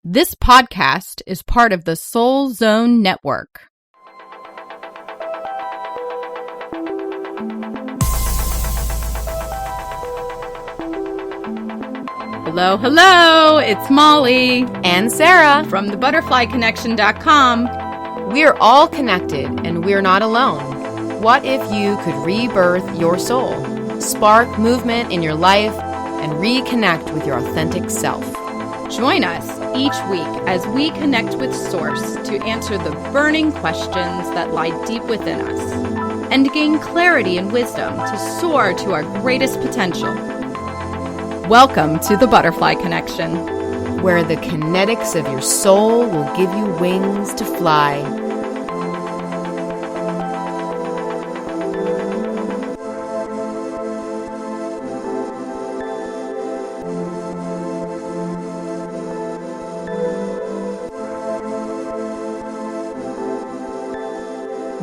This podcast is part of the Soul Zone Network. Hello, hello, it's Molly and Sara from thebutterflyconnection.com. We're all connected and we're not alone. What if you could rebirth your soul, spark movement in your life, and reconnect with your authentic self? Join us each week as we connect with Source to answer the burning questions that lie deep within us and gain clarity and wisdom to soar to our greatest potential. Welcome to the Butterfly Connection, where the kinetics of your soul will give you wings to fly.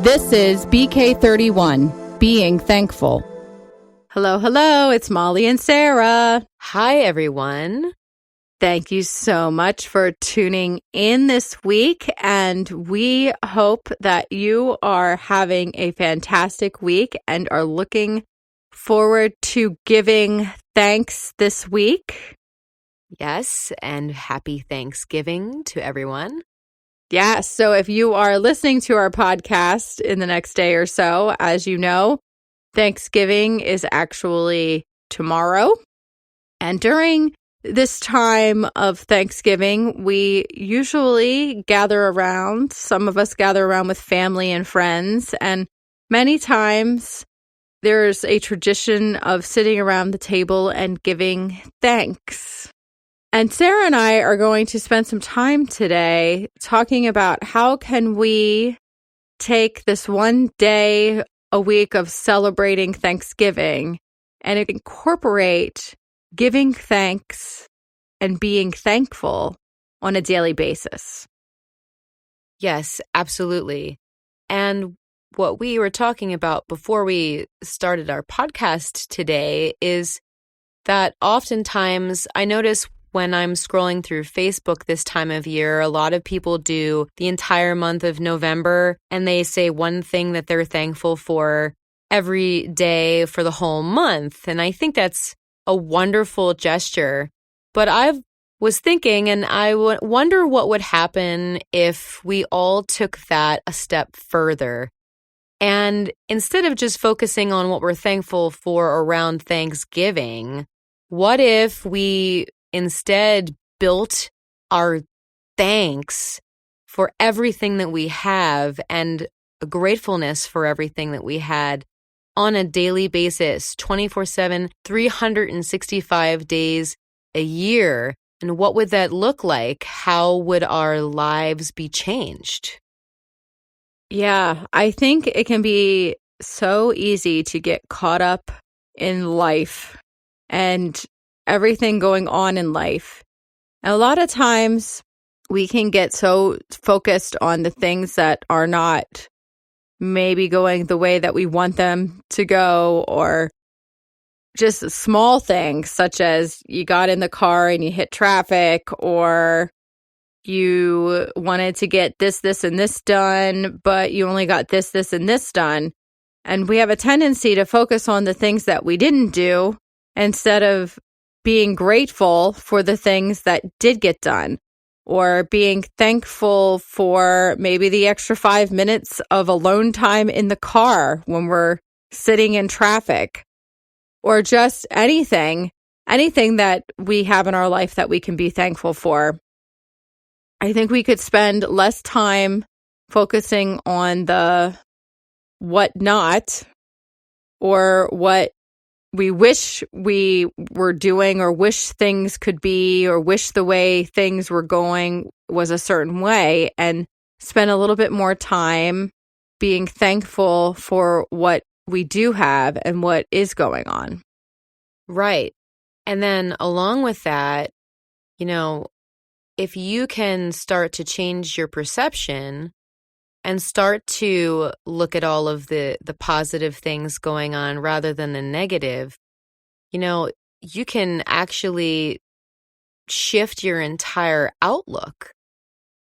This is BK31, Being Thankful. Hello, hello, it's Molly and Sara. Hi, everyone. Thank you so much for tuning in this week, and we hope that you are having a fantastic week and are looking forward to giving thanks this week. Yes, and happy Thanksgiving to everyone. Yeah, so if you are listening to our podcast in the next day or so, as you know, Thanksgiving is actually tomorrow. And during this time of Thanksgiving, we usually gather around. Some of us gather around with family and friends. And many times there's a tradition of sitting around the table and giving thanks. And Sara and I are going to spend some time today talking about how can we take this one day a week of celebrating Thanksgiving and incorporate giving thanks and being thankful on a daily basis. Yes, absolutely. And what we were talking about before we started our podcast today is that oftentimes I notice when I'm scrolling through Facebook this time of year, a lot of people do the entire month of November and they say one thing that they're thankful for every day for the whole month. And I think that's a wonderful gesture. But I was thinking, and I wonder what would happen if we all took that a step further. And instead of just focusing on what we're thankful for around Thanksgiving, what if we instead built our thanks for everything that we have and a gratefulness for everything that we had on a daily basis, 24/7, 365 days a year? And what would that look like? How would our lives be changed? Yeah, I think it can be so easy to get caught up in life and everything going on in life. And a lot of times we can get so focused on the things that are not maybe going the way that we want them to go, or just small things such as you got in the car and you hit traffic, or you wanted to get this, and this done, but you only got this, and this done. And we have a tendency to focus on the things that we didn't do instead of being grateful for the things that did get done, or being thankful for maybe the extra 5 minutes of alone time in the car when we're sitting in traffic, or just anything that we have in our life that we can be thankful for. I think we could spend less time focusing on the what not, or what we wish we were doing, or wish things could be, or wish the way things were going was a certain way, and spend a little bit more time being thankful for what we do have and what is going on. Right. And then along with that, if you can start to change your perception and start to look at all of the positive things going on rather than the negative, you can actually shift your entire outlook.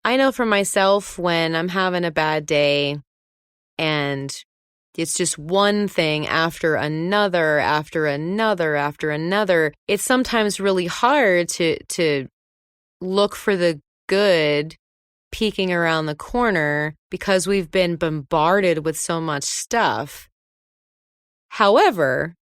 I know for myself, when I'm having a bad day and it's just one thing after another, after another, after another, it's sometimes really hard to look for the good peeking around the corner because we've been bombarded with so much stuff. However,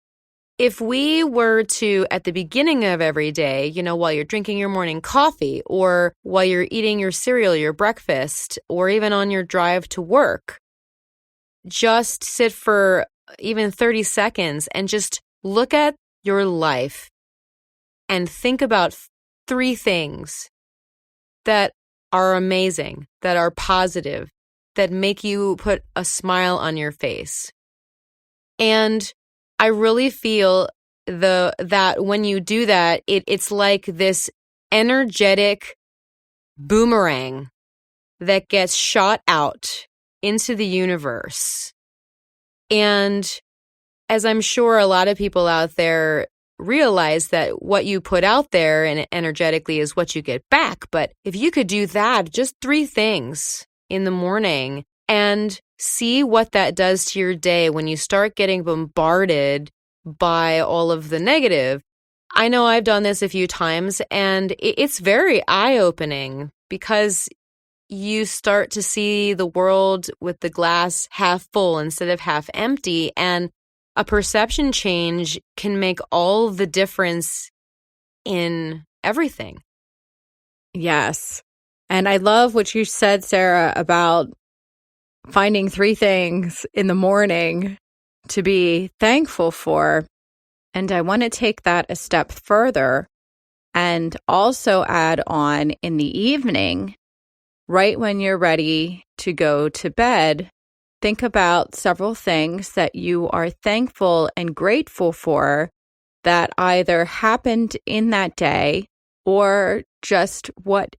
if we were to, at the beginning of every day, while you're drinking your morning coffee or while you're eating your cereal, your breakfast, or even on your drive to work, just sit for even 30 seconds and just look at your life and think about 3 things that are amazing, that are positive, that make you put a smile on your face. And I really feel that when you do that, it's like this energetic boomerang that gets shot out into the universe. And as I'm sure a lot of people out there realize, that what you put out there and energetically is what you get back. But if you could do that, just 3 things in the morning, and see what that does to your day when you start getting bombarded by all of the negative. I know I've done this a few times, and it's very eye-opening because you start to see the world with the glass half full instead of half empty, and a perception change can make all the difference in everything. Yes. And I love what you said, Sarah, about finding 3 things in the morning to be thankful for. And I want to take that a step further and also add on in the evening, right when you're ready to go to bed, think about several things that you are thankful and grateful for that either happened in that day or just what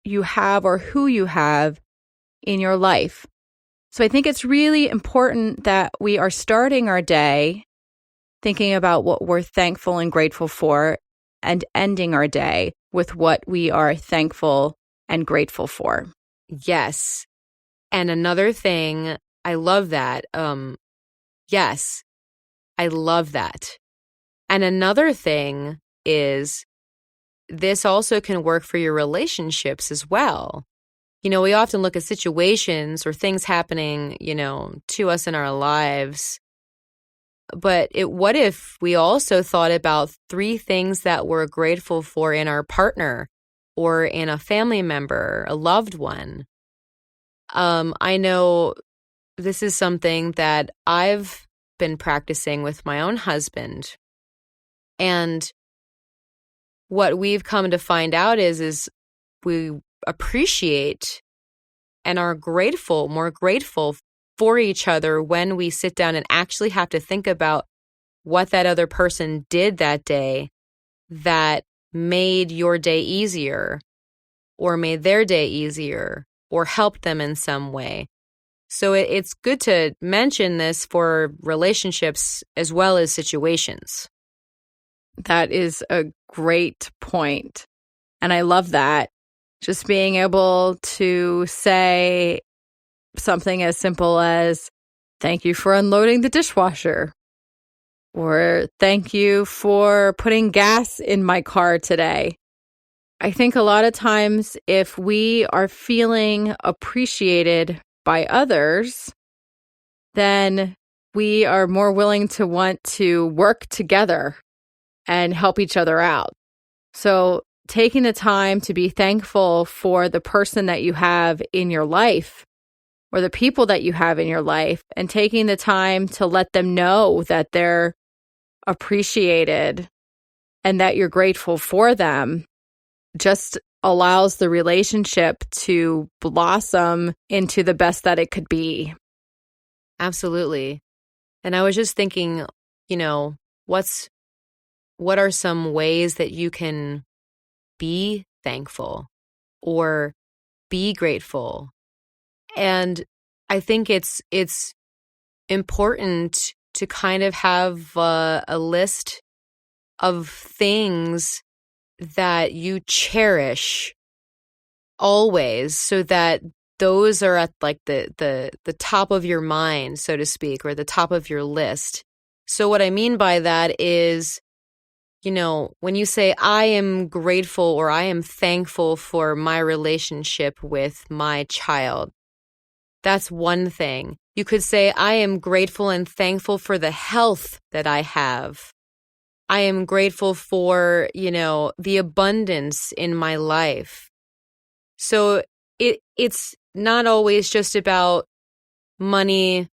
you have or who you have in your life. So I think it's really important that we are starting our day thinking about what we're thankful and grateful for, and ending our day with what we are thankful and grateful for. Yes. And another thing, I love that. Yes, I love that. And another thing is, this also can work for your relationships as well. We often look at situations or things happening, to us in our lives. But what if we also thought about 3 things that we're grateful for in our partner or in a family member, a loved one? I know this is something that I've been practicing with my own husband. And what we've come to find out is we appreciate and are more grateful for each other when we sit down and actually have to think about what that other person did that day that made your day easier, or made their day easier, or helped them in some way. So it's good to mention this for relationships as well as situations. That is a great point. And I love that. Just being able to say something as simple as, thank you for unloading the dishwasher, or thank you for putting gas in my car today. I think a lot of times if we are feeling appreciated by others, then we are more willing to want to work together and help each other out. So taking the time to be thankful for the person that you have in your life, or the people that you have in your life, and taking the time to let them know that they're appreciated and that you're grateful for them, just allows the relationship to blossom into the best that it could be. Absolutely. And I was just thinking, what are some ways that you can be thankful or be grateful? And I think it's important to kind of have a list of things that you cherish always, so that those are at like the top of your mind, so to speak, or the top of your list. So what I mean by that is, when you say, I am grateful or I am thankful for my relationship with my child, that's one thing. You could say, I am grateful and thankful for the health that I have. I am grateful for, the abundance in my life. So it's not always just about money,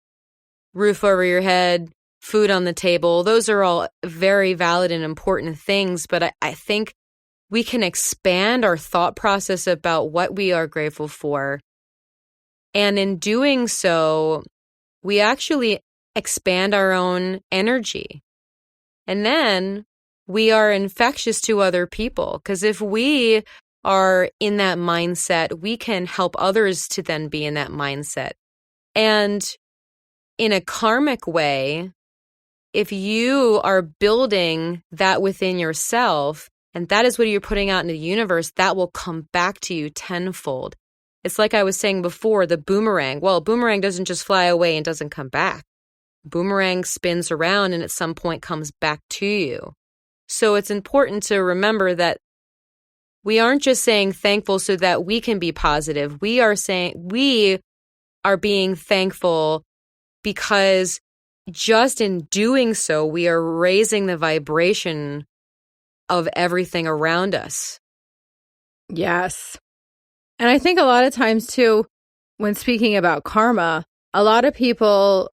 roof over your head, food on the table. Those are all very valid and important things, but I think we can expand our thought process about what we are grateful for. And in doing so, we actually expand our own energy. And then we are infectious to other people, because if we are in that mindset, we can help others to then be in that mindset. And in a karmic way, if you are building that within yourself, and that is what you're putting out into the universe, that will come back to you tenfold. It's like I was saying before, the boomerang. Well, boomerang doesn't just fly away and doesn't come back. Boomerang spins around and at some point comes back to you. So it's important to remember that we aren't just saying thankful so that we can be positive. We are saying we are being thankful because just in doing so, we are raising the vibration of everything around us. Yes. And I think a lot of times too, when speaking about karma, a lot of people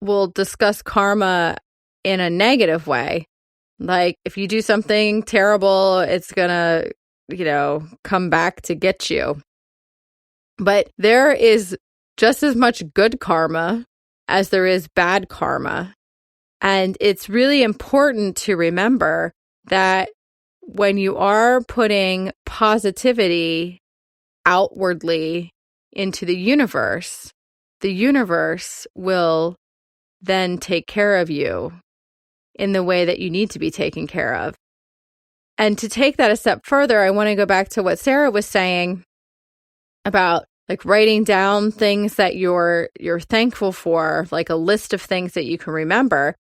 will discuss karma in a negative way. Like, if you do something terrible, it's gonna, come back to get you. But there is just as much good karma as there is bad karma. And it's really important to remember that when you are putting positivity outwardly into the universe will then take care of you in the way that you need to be taken care of. And to take that a step further, I want to go back to what Sara was saying about like writing down things that you're thankful for, like a list of things that you can remember.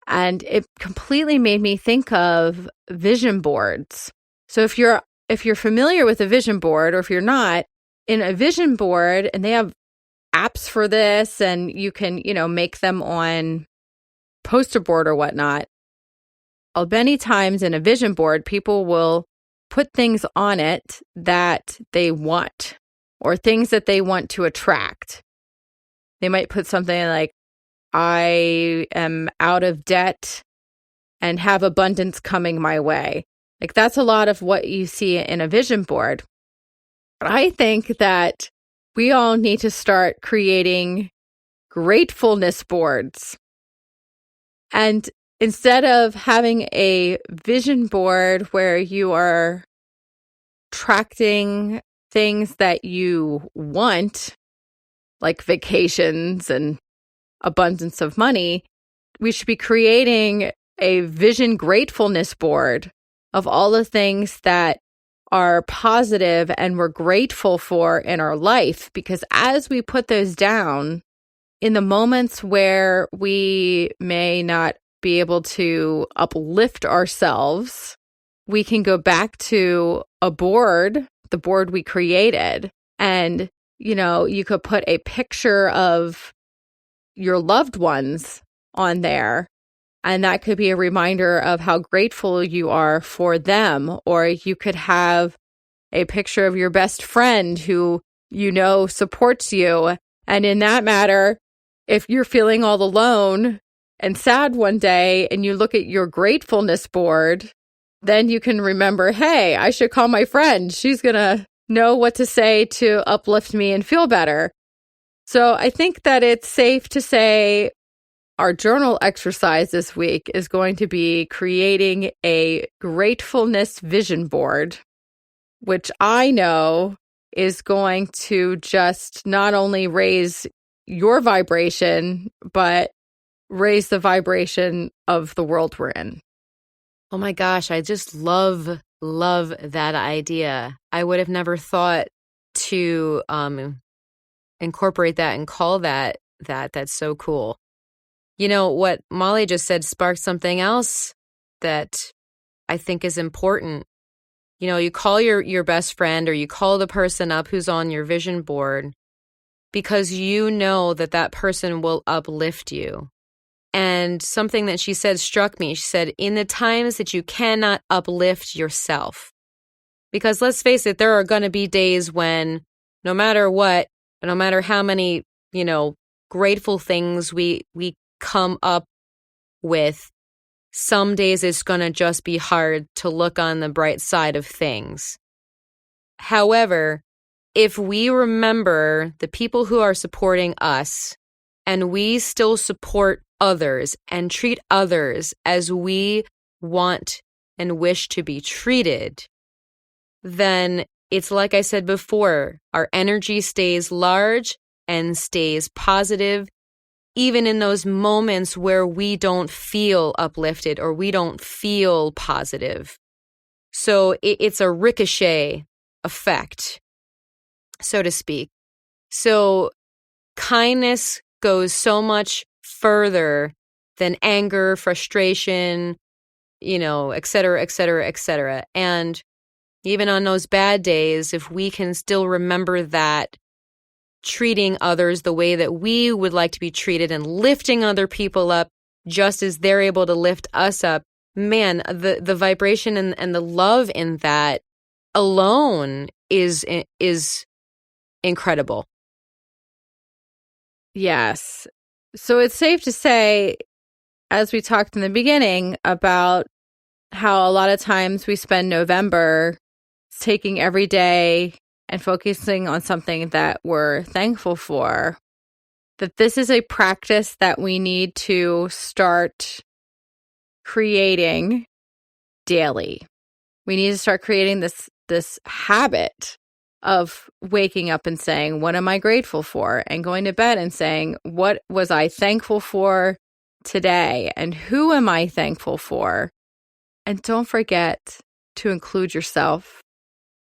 And it completely made me think of vision boards. So if you're familiar with a vision board, or if you're not, in a vision board, and they have apps for this, and you can, make them on poster board or whatnot. Many times in a vision board, people will put things on it that they want, or things that they want to attract. They might put something like, I am out of debt and have abundance coming my way. Like, that's a lot of what you see in a vision board. But I think that we all need to start creating gratefulness boards. And instead of having a vision board where you are attracting things that you want, like vacations and abundance of money, we should be creating a vision gratefulness board of all the things that are positive and we're grateful for in our life. Because as we put those down, in the moments where we may not be able to uplift ourselves, we can go back to a board, the board we created, and, you could put a picture of your loved ones on there. And that could be a reminder of how grateful you are for them. Or you could have a picture of your best friend who supports you. And in that matter, if you're feeling all alone and sad one day and you look at your gratefulness board, then you can remember, hey, I should call my friend. She's going to know what to say to uplift me and feel better. So I think that it's safe to say our journal exercise this week is going to be creating a gratefulness vision board, which I know is going to just not only raise your vibration, but raise the vibration of the world we're in. Oh my gosh, I just love love that idea. I would have never thought to incorporate that and call that. That's so cool. You know, what Molly just said sparked something else that I think is important. You know, you call your best friend, or you call the person up who's on your vision board, because you know that person will uplift you. And something that she said struck me. She said, in the times that you cannot uplift yourself, because let's face it, there are going to be days when no matter what, no matter how many, grateful things we come up with, some days it's going to just be hard to look on the bright side of things. However, if we remember the people who are supporting us, and we still support others and treat others as we want and wish to be treated, then it's like I said before, our energy stays large and stays positive, even in those moments where we don't feel uplifted or we don't feel positive. So it's a ricochet effect, so to speak. So kindness goes so much further than anger, frustration, et cetera, et cetera, et cetera. And even on those bad days, if we can still remember that, treating others the way that we would like to be treated and lifting other people up just as they're able to lift us up, man, the vibration and the love in that alone is incredible. Yes. So it's safe to say, as we talked in the beginning, about how a lot of times we spend November taking every day and focusing on something that we're thankful for, that this is a practice that we need to start creating daily. We need to start creating this habit of waking up and saying, what am I grateful for? And going to bed and saying, what was I thankful for today? And who am I thankful for? And don't forget to include yourself.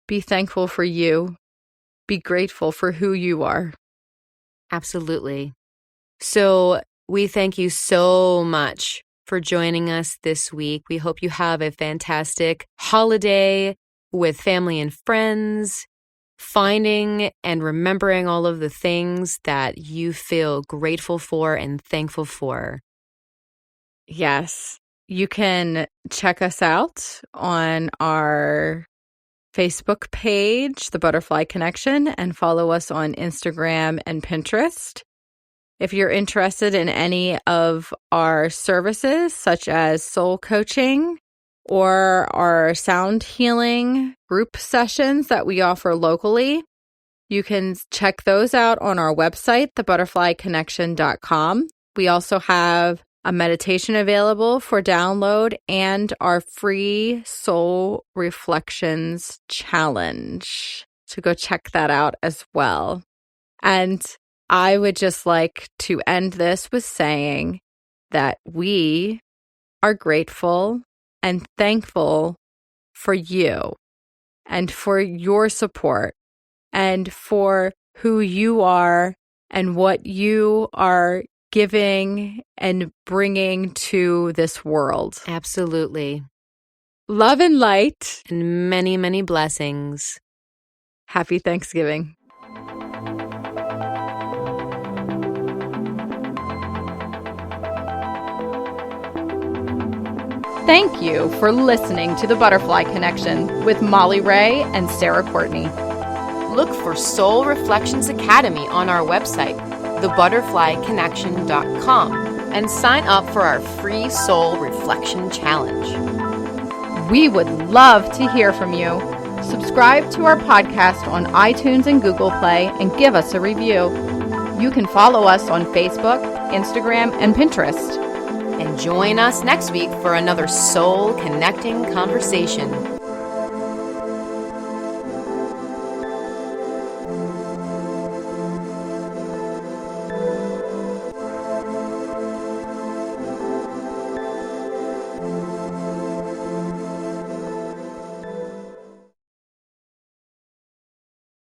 Be thankful for you. Be grateful for who you are. Absolutely. So we thank you so much for joining us this week. We hope you have a fantastic holiday with family and friends, finding and remembering all of the things that you feel grateful for and thankful for. Yes. You can check us out on our Facebook page, The Butterfly Connection, and follow us on Instagram and Pinterest. If you're interested in any of our services, such as soul coaching or our sound healing group sessions that we offer locally, you can check those out on our website, thebutterflyconnection.com. We also have a meditation available for download and our free Soul Reflections Challenge. So go check that out as well. And I would just like to end this with saying that we are grateful and thankful for you and for your support and for who you are and what you are giving and bringing to this world. Absolutely. Love and light. And many, many blessings. Happy Thanksgiving. Thank you for listening to The Butterfly Connection with Molly Ray and Sara Courtney. Look for Soul Reflections Academy on our website, thebutterflyconnection.com, and sign up for our free Soul Reflection Challenge. We would love to hear from you. Subscribe to our podcast on iTunes and Google Play and give us a review. You can follow us on Facebook, Instagram, and Pinterest. And join us next week for another soul-connecting conversation.